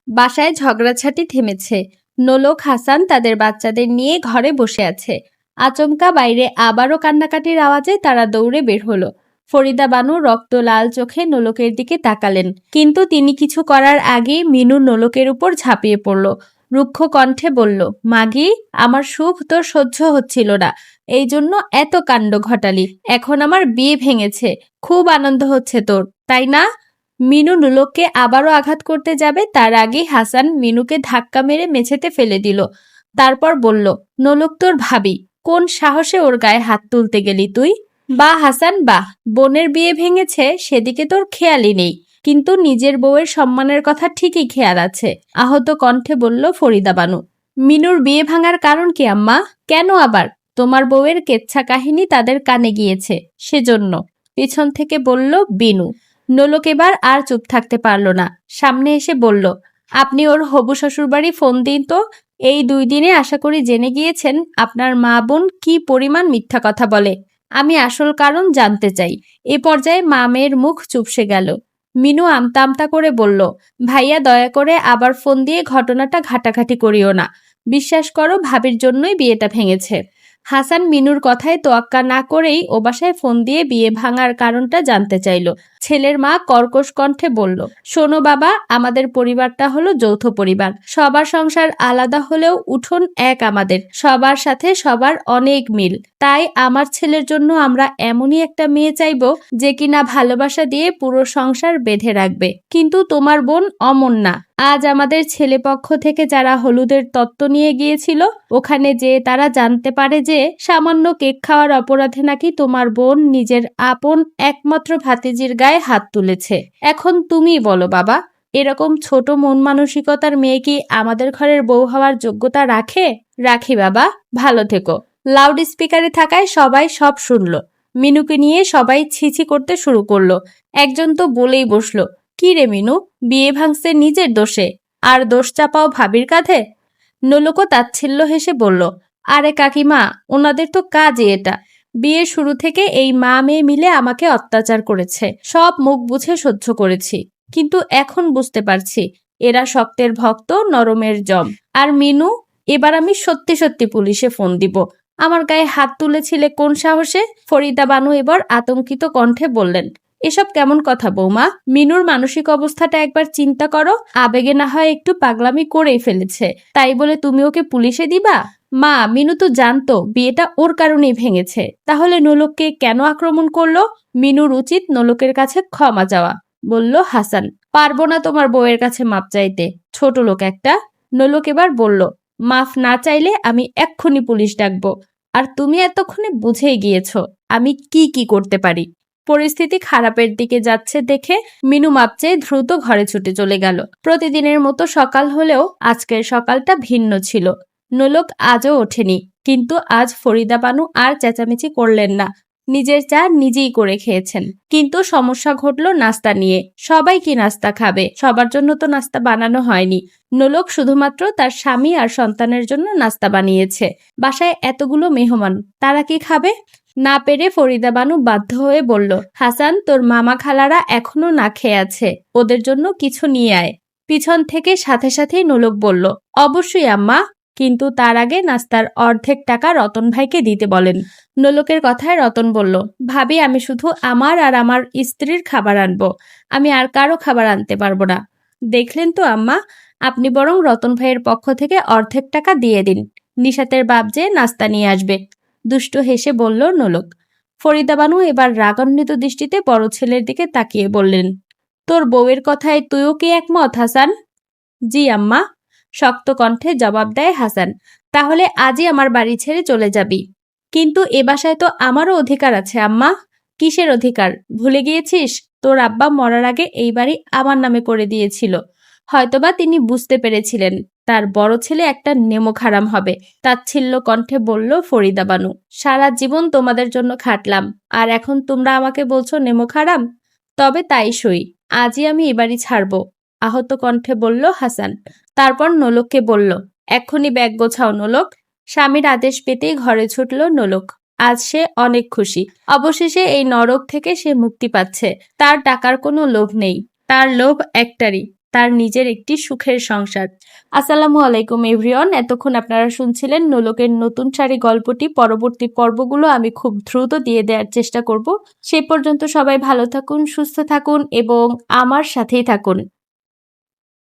বাসায় ঝগড়াঝাটি থেমেছে। নোলক হাসান তাদের বাচ্চাদের নিয়ে ঘরে বসে আছে। আচমকা বাইরে আবারও কান্নাকাটির আওয়াজে তারা দৌড়ে বের হলো। ফরিদা বানু রক্ত লাল চোখে নোলকের দিকে তাকালেন, কিন্তু তিনি কিছু করার আগেই মিনু নোলকের উপর ঝাঁপিয়ে পড়ল। রুক্ষ কণ্ঠে বলল, মাগি, আমার সুখ তোর সহ্য হচ্ছিল না, এই জন্য এত কাণ্ড ঘটালি। এখন আমার বিয়ে ভেঙেছে, খুব আনন্দ হচ্ছে তোর, তাই না? মিনু নোলককে আবারও আঘাত করতে যাবে তার আগেই হাসান মিনুকে ধাক্কা মেরে মেঝেতে ফেলে দিল। তারপর বলল, নোলক তোর ভাবি, কোন সাহসে ওর গায়ে হাত তুলতে গেলি তুই? বাহ হাসান বাহ, বোনের বিয়ে ভেঙেছে সেদিকে তোর খেয়ালই নেই, কিন্তু নিজের বউয়ের সম্মানের কথা ঠিকই খেয়াল আছে, আহত কণ্ঠে বলল ফরিদা বানু। মিনুর বিয়ে ভাঙার কারণ কি আম্মা? কেন আবার? তোমার বউয়ের কেচ্ছা কাহিনী তাদের কানে গিয়েছে, সেজন্য, পিছন থেকে বলল বিনু। নোলক এবার আর চুপ থাকতে পারল না, সামনে এসে বলল, আপনি ওর হবু শ্বশুরবাড়ি ফোন দিন তো। এই 2 দিনে আশা করি জেনে গিয়েছেন আপনার মা বোন কি পরিমাণ মিথ্যা কথা বলে। আমি আসল কারণ জানতে চাই। এ পর্যায়ে মা মেয়ের মুখ চুপসে গেল। মিনু আমতা আমতা করে বলল, ভাইয়া দয়া করে আবার ফোন দিয়ে ঘটনাটা ঘাটাঘাটি করিও না, বিশ্বাস করো ভাবির জন্যই বিয়েটা ভেঙেছে। হাসান মিনুর কথায় তোয়াক্কা না করেই ও বাসায় ফোন দিয়ে বিয়ে ভাঙার কারণটা জানতে চাইল। ছেলের মা কর্কশ কণ্ঠে বলল, শোনো বাবা, আমাদের পরিবারটা হলো যৌথ পরিবার, সবার সংসার আলাদা হলেও উঠোন এক, আমাদের সবার সাথে সবার অনেক মিল। তাই আমার ছেলের জন্য আমরা এমনই একটা মেয়ে চাইবো যে কিনা ভালোবাসা দিয়ে পুরো সংসার বেঁধে রাখবে। কিন্তু তোমার বোন অমন না। আজ আমাদের ছেলেপক্ষ থেকে যারা হলুদের তত্ত্ব নিয়ে গিয়েছিল, ওখানে যে তারা জানতে পারে যে সামান্য কেক খাওয়ার অপরাধে নাকি তোমার বোন নিজের আপন একমাত্র ভাতিজির গায়ে হাত তুলেছে। এখন তুমি বলো বাবা, এরকম ছোট মন মানসিকতার মেয়ে কি আমাদের ঘরের বউ হওয়ার যোগ্যতা রাখে? রাখি বাবা, ভালো থেকো। লাউড স্পিকারে থাকায় সবাই সব শুনল। মিনুকে নিয়ে সবাই ছিছি করতে শুরু করলো। একজন তো বলেই বসলো, কি রে মিনু, বিয়ে ভাঙছে নিজের দোষে, আর দোষ চাপাও ভাবির কাঁধে? নোলকও তাচ্ছিল্য হেসে বলল, আরে কাকিমা, ওনাদের তো কাজই এটা। বিয়ের শুরু থেকে এই মা মেয়ে মিলে আমাকে অত্যাচার করেছে, সব মুখ বুঝে সহ্য করেছি, কিন্তু এখন বুঝতে পারছি এরা শক্তের ভক্ত, নরমের জম। আর মিনু, এবার আমি সত্যি সত্যি পুলিশে ফোন দিব। আমার গায়ে হাত তুলেছিলে কোন সাহসে? ফরিদা বানু এবার আতঙ্কিত কণ্ঠে বললেন, এসব কেমন কথা বৌমা? মিনুর মানসিক অবস্থাটা একবার চিন্তা করো, আবেগে না হয় একটু পাগলামি করেই ফেলেছে, তাই বলে তুমি ওকে পুলিশে দিবা? মা, মিনু তো জানতো বিয়েটা ওর কারণেই ভেঙেছে, তাহলে নোলককে কেন আক্রমণ করলো? মিনুর উচিত নোলকের কাছে ক্ষমা চাওয়া, বলল হাসান। পারবো না তোমার বউয়ের কাছে মাপ চাইতে, ছোট লোক একটা। নোলক এবার বলল, মাফ না চাইলে আমি এক্ষুনি পুলিশ ডাকবো। আর তুমি এতক্ষণে বুঝেই গিয়েছো আমি কি কি করতে পারি। পরিস্থিতি খারাপের দিকে যাচ্ছে দেখে মিনু মাপ চেয়ে দ্রুত ঘরে ছুটে চলে গেল। প্রতিদিনের মতো সকাল হলেও আজকের সকালটা ভিন্ন ছিল। নোলক আজও ওঠেনি, কিন্তু আজ ফরিদা বানু আর চেঁচামেচি করলেন না, নিজের চা নিজেই করে খেয়েছেন। কিন্তু সমস্যা ঘটল নাস্তা নিয়ে। সবাই কি নাস্তা খাবে? সবার জন্য তো নাস্তা বানানো হয়নি। নোলক শুধুমাত্র তার স্বামী আর সন্তানের জন্য নাস্তা বানিয়েছে। বাসায় এতগুলো মেহমান, তারা কি খাবে? না পেরে ফরিদা বানু বাধ্য হয়ে বলল, হাসান, তোর মামা খালারা এখনো না খেয়ে আছে, ওদের জন্য কিছু নিয়ে আয়। পিছন থেকে সাথে সাথেই নোলক বলল, অবশ্যই আম্মা, কিন্তু তার আগে নাস্তার অর্ধেক টাকা রতন ভাইকে দিতে বলেন। নোলকের কথায় রতন বলল, ভাবি, আমি শুধু আমার আর আমার স্ত্রীর খাবার আনবো, আমি আর কারো খাবার আনতে পারবো না। দেখলেন তো আম্মা, আপনি বরং রতন ভাইয়ের পক্ষ থেকে অর্ধেক টাকা দিয়ে দিন, নিশাতের বাপ যে নাস্তা নিয়ে আসবে। দুষ্টু হেসে বলল নোলক। ফরিদা বানু এবার রাগান্বিত দৃষ্টিতে বড় ছেলের দিকে তাকিয়ে বললেন, তোর বউয়ের কথায় তুইও কি একমত হাসান? জি আম্মা, শক্ত কণ্ঠে জবাব দেয় হাসান। তাহলে আজই আমার বাড়ি ছেড়ে চলে যাবি। কিন্তু এ বাসায় তো আমারও অধিকার আছে আম্মা। কিসের অধিকার? ভুলে গিয়েছিস? তোর আব্বা মরার আগে এই বাড়ি আমার নামে করে দিয়েছিল। হয়তোবা তিনি বুঝতে পেরেছিলেন তার বড় ছেলে একটা নেমক হারাম হবে। তাচ্ছিল্য কণ্ঠে বলল ফরিদা বানু, সারা জীবন তোমাদের জন্য খাটলাম, আর এখন তোমরা আমাকে বলছো নেমক হারাম? তবে তাই সই, আজই আমি এ বাড়ি ছাড়বো, আহত কণ্ঠে বলল হাসান। তারপর নোলককে বলল, এক্ষুনি ব্যাগ গোছাও নোলক। স্বামীর আদেশ পেতেই ঘরে ছুটল নোলক। আজ সে অনেক খুশি, অবশেষে এই নরক থেকে সে মুক্তি পাচ্ছে। তার টাকার কোনো লোভ নেই, তার লোভ একটারই, তার নিজের একটি সুখের সংসার। আসসালামু আলাইকুম এভরিওয়ান। এতক্ষণ আপনারা শুনছিলেন নোলকের নতুন শাড়ি গল্পটি। পরবর্তী পর্বগুলো আমি খুব দ্রুত দিয়ে দেওয়ার চেষ্টা করব। সেই পর্যন্ত সবাই ভালো থাকুন, সুস্থ থাকুন এবং আমার সাথেই থাকুন।